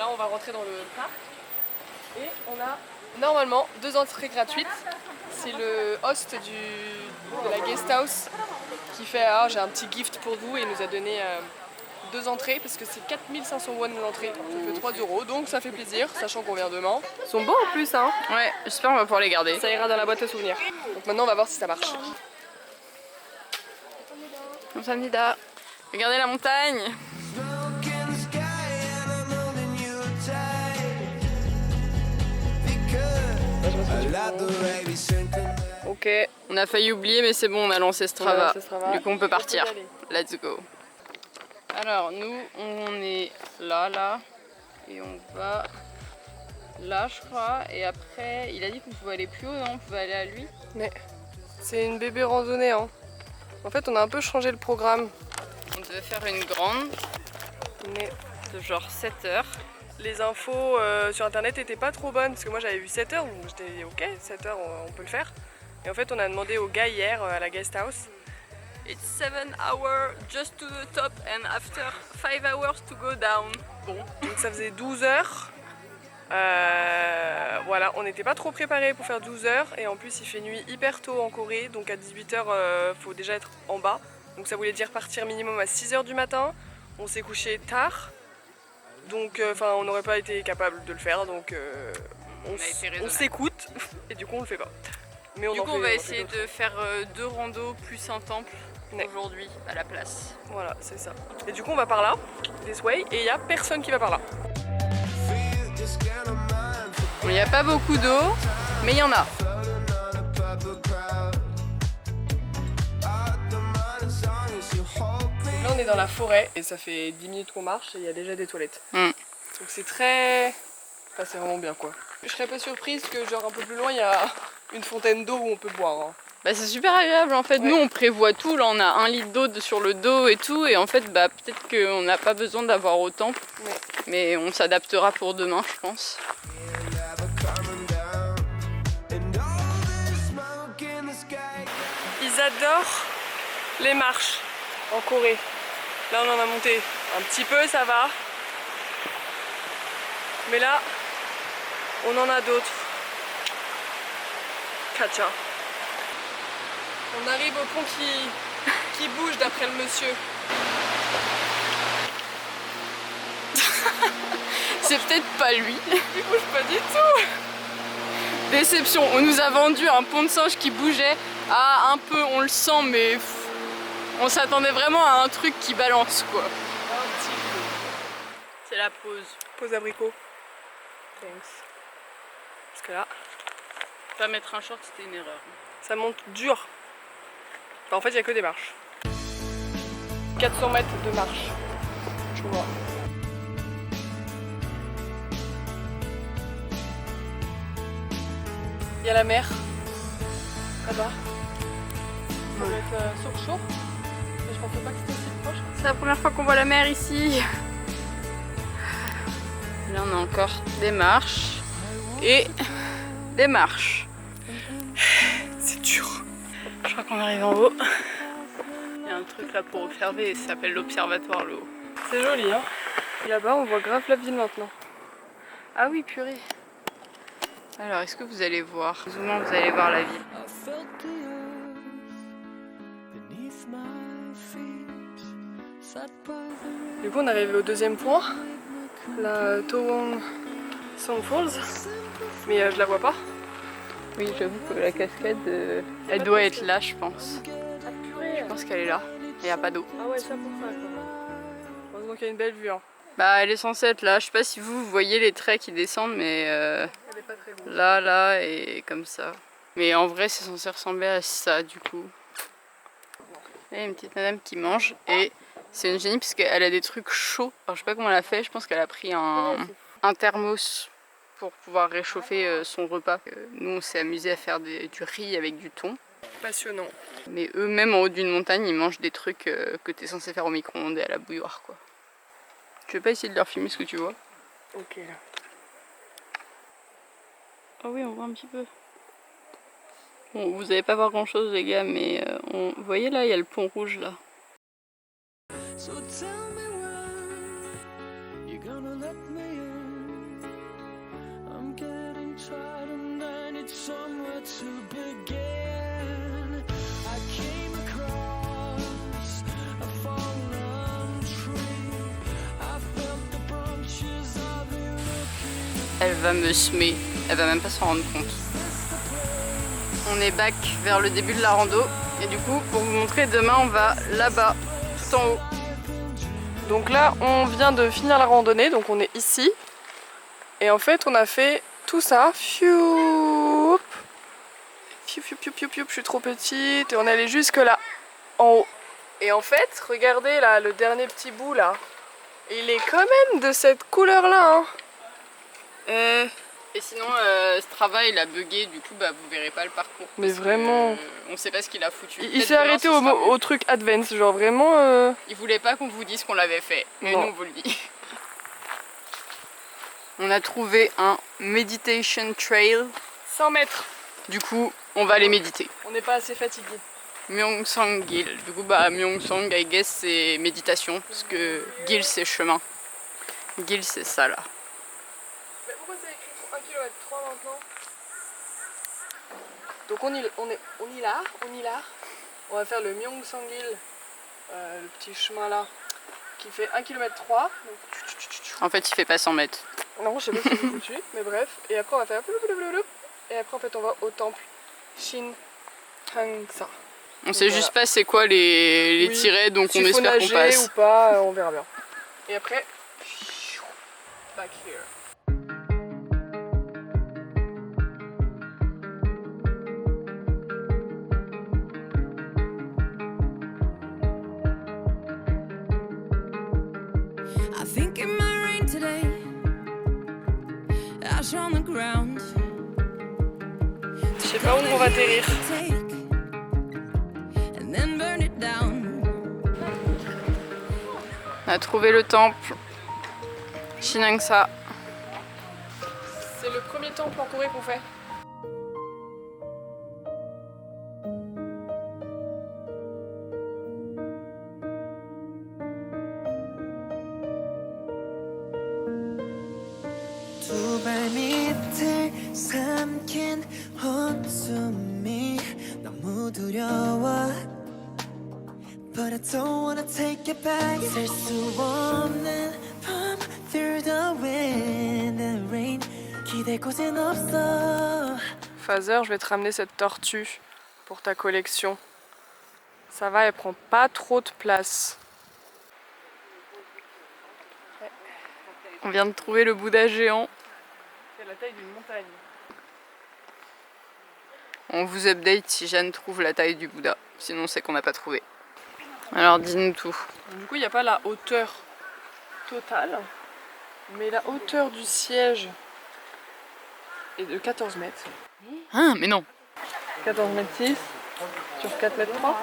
Là on va rentrer dans le parc et on a normalement 2 entrées gratuites. C'est le host de la guest house qui fait ah j'ai un petit gift pour vous et il nous a donné 2 entrées parce que c'est 4500 won l'entrée, ça fait 3 € donc ça fait plaisir sachant qu'on vient demain. Ils sont beaux en plus hein. Ouais, j'espère qu'on va pouvoir les garder. Ça ira dans la boîte à souvenirs. Donc maintenant on va voir si ça marche. Kamsahamnida. Regardez la montagne. Ok. On a failli oublier mais c'est bon, on a lancé Strava. Du coup on peut partir. Let's go. Alors nous on est là et on va là je crois et après il a dit qu'on pouvait aller plus haut, non? On pouvait aller à lui. Mais c'est une bébé randonnée hein. En fait on a un peu changé le programme. On devait faire une grande Mais de genre 7 heures. les infos sur internet étaient pas trop bonnes parce que moi j'avais vu 7 heures donc j'étais dit ok 7 heures on peut le faire. Et en fait on a demandé au gars hier à la guest house. It's 7 hours just to the top and after 5 hours to go down. Bon. Donc ça faisait 12 heures. Voilà, on n'était pas trop préparés pour faire 12 heures et en plus il fait nuit hyper tôt en Corée donc à 18 heures faut déjà être en bas. Donc ça voulait dire partir minimum à 6 heures du matin. On s'est couché tard. Donc on n'aurait pas été capable de le faire donc on s'écoute et du coup on le fait pas. Mais Du coup on va essayer de faire 2 randos plus un temple aujourd'hui à la place. Voilà c'est ça. Et du coup on va par là, this way, et il n'y a personne qui va par là. Il n'y a pas beaucoup d'eau mais il y en a. Là on est dans la forêt et ça fait 10 minutes qu'on marche et il y a déjà des toilettes. Donc c'est très... Enfin, c'est vraiment bien quoi. Je serais pas surprise que genre un peu plus loin il y a une fontaine d'eau où on peut boire. Hein. Bah c'est super agréable en fait, nous on prévoit tout, là on a 1 litre d'eau sur le dos et tout et en fait bah peut-être qu'on n'a pas besoin d'avoir autant mais on s'adaptera pour demain je pense. Ils adorent les marches en Corée. Là on en a monté un petit peu, ça va. Mais là, on en a d'autres. Kacha. On arrive au pont qui bouge d'après le monsieur. C'est peut-être pas lui. Il bouge pas du tout. Déception, on nous a vendu un pont de singe qui bougeait. Ah un peu on le sent mais on s'attendait vraiment à un truc qui balance quoi. Un petit peu. C'est la pause. Pause abricot. Thanks. Parce que là, Pas mettre un short c'était une erreur. ça monte dur. Enfin, en fait, il n'y a que des marches. 400 mètres de marche. Je vois. Il y a la mer. Là-bas. Ça doit être sur chaud. Mais je pensais pas que c'était aussi proche. C'est la première fois qu'on voit la mer ici. Là on a encore des marches et des marches. C'est dur. Je crois qu'on arrive en haut. Il y a un truc là pour observer, ça s'appelle l'observatoire le haut. C'est joli hein. Et là-bas on voit grave la ville maintenant. Ah oui purée. Alors est-ce que vous allez voir? Zoomant vous allez voir la ville. Du coup on est arrivé au deuxième point. La Towon Song Falls. Mais je la vois pas. Oui j'avoue que la cascade elle doit être là je pense. Je pense qu'elle est là. Il n'y a pas d'eau. Ah ouais ça pour ça quoi. Heureusement qu'il y a une belle vue hein. Bah elle est censée être là. Je sais pas si vous voyez les traits qui descendent mais Elle est pas très grosse. là et comme ça. Mais en vrai c'est censé ressembler à ça du coup. Il y a une petite madame qui mange et c'est une génie parce qu'elle a des trucs chauds. Alors je sais pas comment elle a fait, je pense qu'elle a pris un thermos pour pouvoir réchauffer son repas. Nous on s'est amusé à faire du riz avec du thon. Passionnant. Mais eux-mêmes en haut d'une montagne ils mangent des trucs que tu es censé faire au micro-ondes et à la bouilloire quoi. Je vais pas essayer de leur filmer ce que tu vois. Ok. Ah oui on voit un petit peu. Bon vous allez pas voir grand chose les gars mais vous voyez là il y a le pont rouge là. So tell me when you're gonna let me in. somewhere to begin. I came across a fallen tree. I felt the branches of it looking. Elle va me semer, elle va même pas s'en rendre compte. On est back vers le début de la rando et du coup pour vous montrer, demain on va là-bas, tout en haut. Donc là on vient de finir la randonnée, donc on est ici. Et en fait on a fait tout ça. Fioup. Fioup, fioup, fioup, fioup, fioup. Je suis trop petite et on est allé jusque là, en haut. Et en fait, regardez là, le dernier petit bout là. Il est quand même de cette couleur là. Hein. Et sinon, Strava il a bugué, du coup bah vous verrez pas le parcours. Mais parce que, vraiment. on sait pas ce qu'il a foutu. Il s'est arrêté au truc advance, genre vraiment. Il voulait pas qu'on vous dise qu'on l'avait fait, mais Non. nous on vous le dit. On a trouvé un meditation trail. 100 mètres. Du coup, on va aller méditer. On n'est pas assez fatigué. Myeongsang Gil. Du coup, bah Myeongsang, I guess, c'est méditation, parce que Gil c'est chemin. Gil c'est ça là. Mais pourquoi c'est écrit 1 km 3 maintenant? Donc on y là. On va faire le Myeongsang-il, le petit chemin là, qui fait 1 km 3. En fait, il fait pas 100 mètres. Non, je sais pas si c'est foutu, mais bref. Et après on va faire blablabla. Et après en fait on va au temple Shin Hangsa. On sait juste pas c'est quoi les Oui. tirets, donc Si on faut espère qu'on nager passe. ou pas, on verra bien. Et après, back here. I think it might rain today. Ash on the ground. Je sais pas où on va atterrir. And then burn it down. On a trouvé le temple Shin Hangsa. C'est le premier temple en Corée qu'on fait. 두 발 밑에 삼킨 웃음이 너무 두려워. But I don't wanna take it back. 셀 수 없는 밤 through the wind and rain. 기댈 곳은 없어. Fazer, je vais te ramener cette tortue pour ta collection. Ça va, elle prend pas trop de place. On vient de trouver le Bouddha géant. C'est la taille d'une montagne. On vous update si Jeanne trouve la taille du Bouddha. Sinon, c'est qu'on n'a pas trouvé. Alors, dis-nous tout. Du coup, il n'y a pas la hauteur totale, mais la hauteur du siège est de 14 mètres. Ah, mais non. 14 mètres 6 sur 4 mètres 3.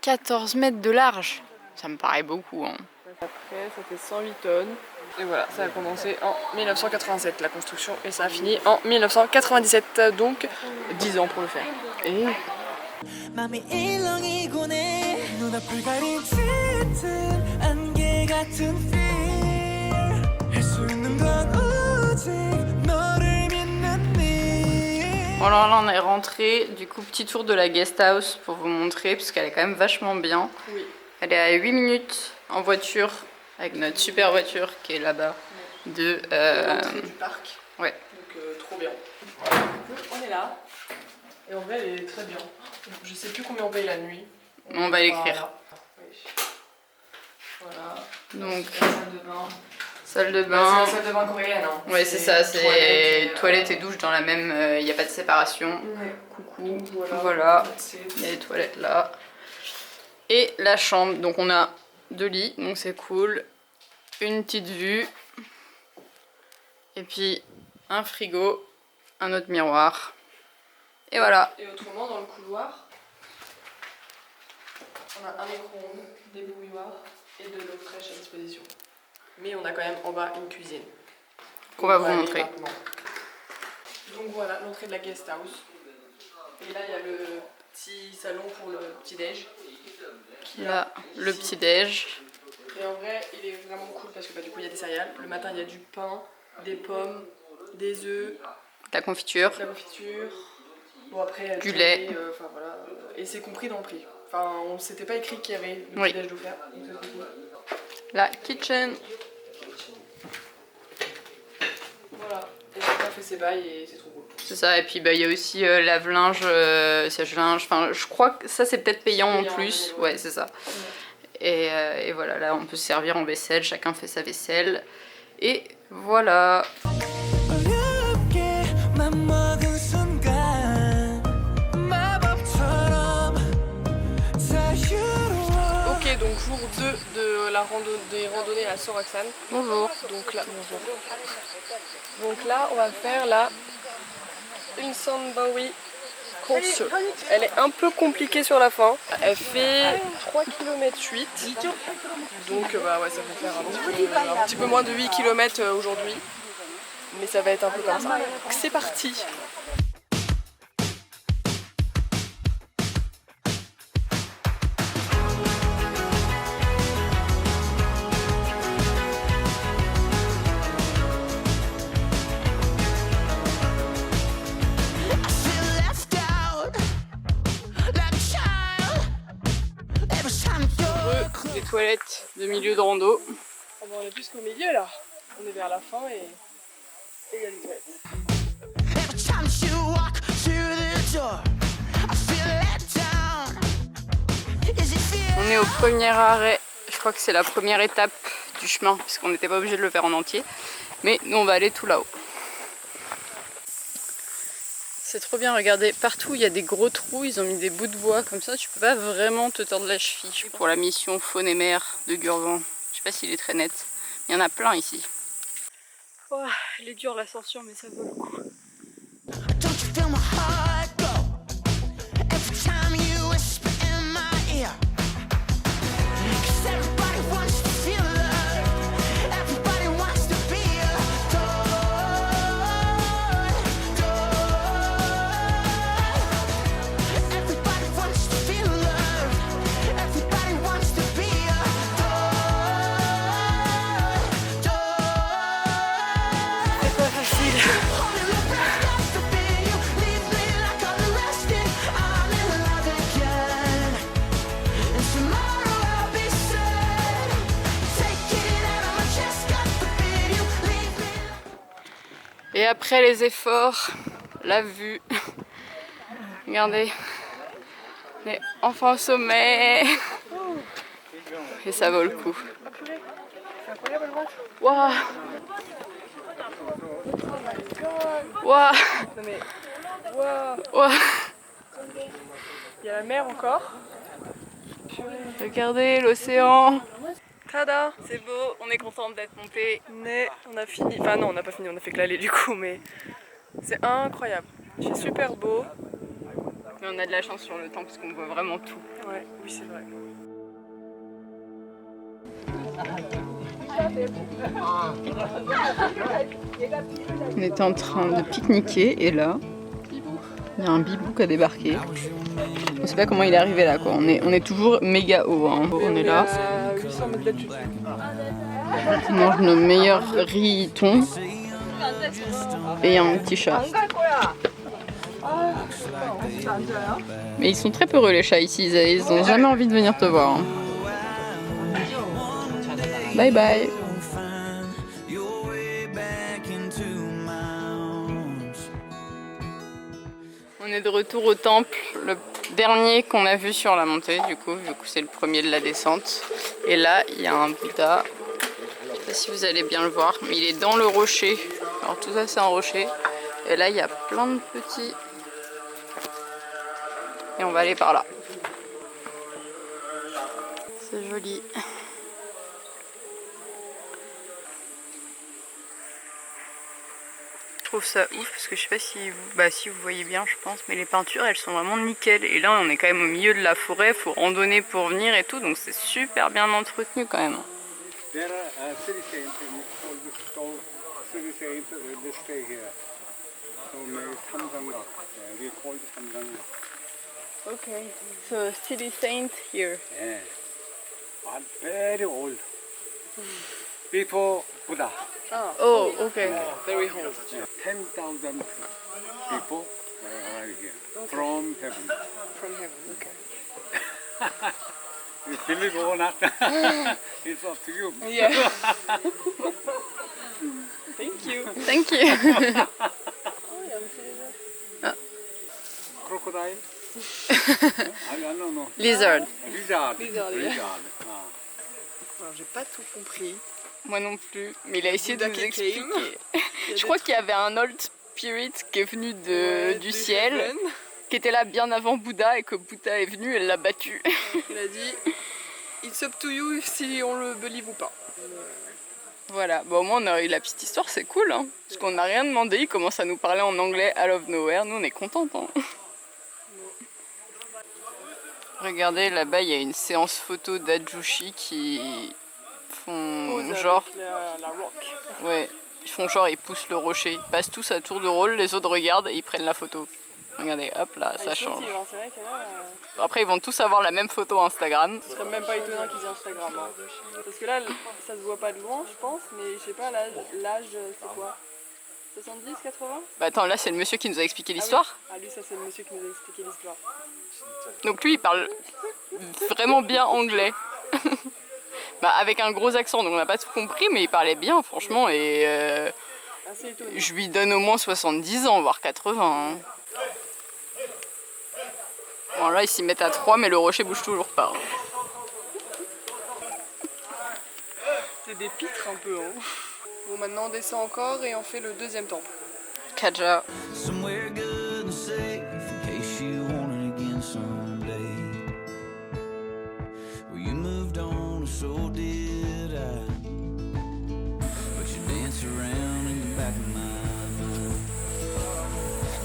14 mètres de large. Ça me paraît beaucoup, hein. Après, ça fait 108 tonnes. Et voilà, ça a commencé en 1987 la construction et ça a fini en 1997, donc 10 ans pour le faire. Et 맘이 일렁이곤 해. 눈앞을 가린 짙은 안개 같은 fear. 할 수 있는 건 오직 너를 믿는 네. Bon, alors là, on est rentré. Du coup, petit tour de la guest house pour vous montrer, parce qu'elle est quand même vachement bien. oui, Elle est à 8 minutes en voiture, avec notre super voiture qui est là-bas. De. l'entrée du parc, Ouais. donc trop bien. On est là, et en vrai elle est très bien. Je sais plus combien on paye la nuit. On va l'écrire. Voilà. Donc, La salle de bain. salle de C'est bain. la salle de bain coréenne. Hein. Ouais, c'est ça, c'est toilette et douche dans la même. Il n'y a pas de séparation. Ouais. Coucou. Voilà. Voilà. C'est- Il y a les toilettes là. Et la chambre. Donc, on a 2 lits, donc c'est cool. Une petite vue. Et puis, un frigo. Un autre miroir. Et voilà. Et autrement, dans le couloir, on a un micro-ondes, des bouilloires et de l'eau fraîche à disposition. Mais on a quand même en bas une cuisine. Qu'on va vous aller montrer. maintenant. Donc voilà, l'entrée de la guest house. Et là, il y a le petit salon pour le petit-déj. Là, le petit-déj. Et en vrai, il est vraiment cool parce que du coup, il y a des céréales. Le matin, il y a du pain, des pommes, des œufs. La confiture. La confiture. Bon après Du lait. Enfin voilà. Et c'est compris dans le prix. Enfin on s'était pas écrit qu'il y avait le Oui. petit déj d'offert. Donc ça, c'est cool. La kitchen. Voilà. Et chacun fait ses bails et c'est trop cool. C'est ça, et puis bah, il y a aussi lave-linge, sèche-linge, enfin je crois que ça c'est peut-être payant en plus, ouais c'est ça. Et voilà, là on peut se servir en vaisselle, chacun fait sa vaisselle. Et voilà. 어렵게 맘먹은 순간 마법처럼 자유로워. Ok, donc jour 2 de des randonnées à Soraksan. Bonjour. Donc là, on va faire la Ulsanbawi Concert. Elle est un peu compliquée sur la fin. Elle fait 3 km 8. Donc bah ouais, ça va faire un petit peu moins de 8 km aujourd'hui. Mais ça va être un peu comme ça. Donc c'est parti. I feel left out like a child every time you're close. Des toilettes de milieu de rando. Ah bon, on est plus qu'au milieu là. On est vers la fin et il y a des toilettes. Every time you walk through the door, I feel let down. Is it fear? On est au premier arrêt, je crois que c'est la première étape du chemin, parce qu'on n'était pas obligé de le faire en entier. Mais nous on va aller tout là-haut. C'est trop bien, regardez, partout il y a des gros trous, ils ont mis des bouts de bois comme ça, tu peux pas vraiment te tordre la cheville. Pour la mission Faune et Mer de Gurvan, je sais pas s'il est très net, il y en a plein ici. Oh, elle est dure l'ascension mais ça vaut le coup. Don't you feel my heart go every time you whisper in my ear? 'Cause everybody wants to feel love, everybody wants to be adored. Everybody wants to feel love, everybody wants to be adored. C'est pas facile. Holding my breath, got to be you. Leave me like I'm arrested. I'm in love again. And tomorrow I'll be sad. Take it out of my chest, got to be you. Leave me. Et après les efforts, la vue. Regardez, on est enfin au sommet. Et ça vaut le coup. Waouh! Waouh! Non mais, waouh, Waouh! il y a la mer encore. Regardez l'océan. Tada! C'est beau, on est contente d'être monté. Mais on a fini, enfin non on n'a pas fini, on a fait que l'aller du coup, mais c'est incroyable. Il fait super beau. Mais on a de la chance sur le temps parce qu'on voit vraiment tout. Ouais, oui c'est vrai. On était en train de pique-niquer et là, il y a un bibou qui a débarqué. On sait pas comment il est arrivé là quoi. On est toujours méga haut. Hein. On est là. À 800 mètres d'altitude. On mange nos meilleurs riz thon. Et il y a un petit chat. Mais ils sont très peureux les chats ici. Ils ont jamais envie de venir te voir. Hein. Bye bye. Find your way back into my arms. On est de retour au temple, le dernier qu'on a vu sur la montée du coup c'est le premier de la descente. Et là il y a un Bouddha, je sais pas si vous allez bien le voir, mais il est dans le rocher. Alors tout ça c'est un rocher. Et là il y a plein de petits. Et on va aller par là. C'est joli. Je trouve ça ouf parce que je sais pas si vous voyez bien je pense, mais les peintures elles sont vraiment nickel. Et là on est quand même au milieu de la forêt, faut randonner pour venir et tout, donc c'est super bien entretenu quand même. There are three saints in all the stone. Three saints they stay here. So maybe Samsanga. We call it Samsanga. Okay, so city saint here. Yeah. Are very old. Before Buddha. Oh, okay. Very old. 10,000 people right here Okay. from heaven. From heaven, okay. You believe or not, it's up to you. Yeah. Thank you. Thank you. Oh, il y a un petit Crocodile? I don't know. Lizard. Lizard. Lizard, yeah. Lizard. Ah. Alors, j'ai pas tout compris. Moi non plus, mais il a essayé de Bouddha nous qui came. expliquer. Il y a Je crois des qu'il y avait un old spirit qui est venu Ouais, du ciel, heaven. qui était là bien avant Bouddha et que Bouddha est venu, elle l'a battu. Il a dit it's up to you si on le believe ou pas. Voilà, bon, au moins on a eu la petite histoire, c'est cool, hein, parce qu'on n'a rien demandé, il commence à nous parler en anglais out of nowhere, nous on est contentes. Hein. Regardez, là-bas il y a une séance photo d'Adjushi qui font Pose genre, avec la rock. ouais, ils font genre, ils poussent le rocher, ils passent tous à tour de rôle, les autres regardent et ils prennent la photo. Regardez, hop là, ça change. C'est vrai que là, Après ils vont tous avoir la même photo Instagram. ce serait même pas étonnant qu'ils aient Instagram. Hein. Parce que là, ça se voit pas de loin, je pense, mais je sais pas, l'âge, c'est quoi 70, 80 Bah attends, là c'est le monsieur qui nous a expliqué l'histoire. Ah, lui, ça, c'est le monsieur qui nous a expliqué l'histoire. Donc lui il parle vraiment bien anglais. Bah avec un gros accent, donc on n'a pas tout compris, mais il parlait bien franchement et Assez étonnant. je lui donne au moins 70 ans, voire 80. Hein. Bon là ils s'y mettent à 3 mais le rocher bouge toujours pas. Hein. C'est des pitres un peu. Hein. Bon, maintenant on descend encore et on fait le deuxième temple. Kaja. Somewhere good and safe in case you want it again someday. Well, you moved on, so did I. But you dance around in the back of my mind.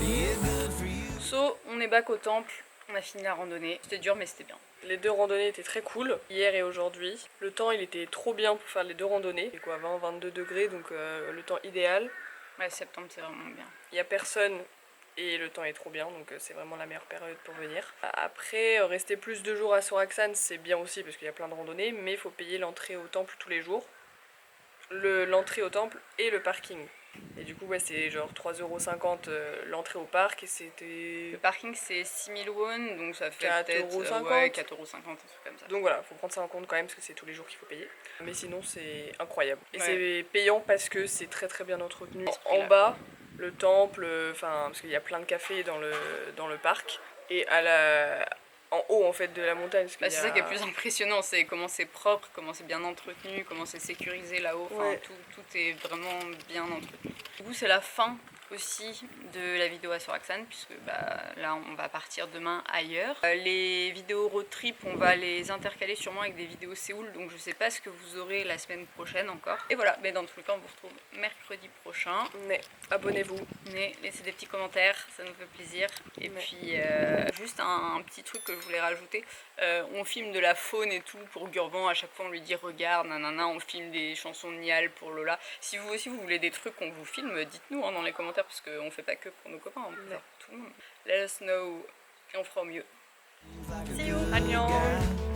Yeah, good for you. So, on est back au temple, on a fini la randonnée. C'était dur mais c'était bien. Les deux randonnées étaient très cool, hier et aujourd'hui. Le temps il était trop bien pour faire les deux randonnées. C'est quoi, 20-22 degrés, donc le temps idéal. Ouais, septembre c'est vraiment bien. Il n'y a personne et le temps est trop bien, donc c'est vraiment la meilleure période pour venir. Après, rester plus de jours à Soraksan, c'est bien aussi parce qu'il y a plein de randonnées, mais il faut payer l'entrée au temple tous les jours. L'entrée au temple et le parking. Et du coup, ouais, c'est genre 3,50 € l'entrée au parc et c'était... Le parking c'est 6000 won, donc ça fait 4,50 peut-être 4,50 ouais, 4,50 €, un truc comme ça. Donc voilà, faut prendre ça en compte quand même parce que c'est tous les jours qu'il faut payer. Mais sinon c'est incroyable. Et Ouais. c'est payant parce que c'est très très bien entretenu. Esprit, En là. bas, le temple, enfin parce qu'il y a plein de cafés dans le parc. Et en haut en fait de la montagne. Parce qu'il Bah, y c'est a- ça qui est plus impressionnant, c'est comment c'est propre, comment c'est bien entretenu, comment c'est sécurisé là-haut, enfin, Ouais. tout est vraiment bien entretenu. Du coup c'est la fin aussi de la vidéo à Soraksan puisque bah, là on va partir demain ailleurs. Les vidéos road trip on va les intercaler sûrement avec des vidéos Séoul, donc je sais pas ce que vous aurez la semaine prochaine encore. Et voilà, mais dans tous les cas on vous retrouve mercredi prochain. Mais abonnez-vous. Mais laissez des petits commentaires, ça nous fait plaisir. Et Ouais. puis juste un petit truc que je voulais rajouter, on filme de la faune et tout pour Gurvan, à chaque fois on lui dit regarde, nanana, on filme des chansons de Niall pour Lola. Si vous aussi vous voulez des trucs qu'on vous filme, dites-nous hein, dans les commentaires parce qu'on fait pas que pour nos copains, on peut faire pour tout le monde. Let us know et on fera au mieux. Annyeong.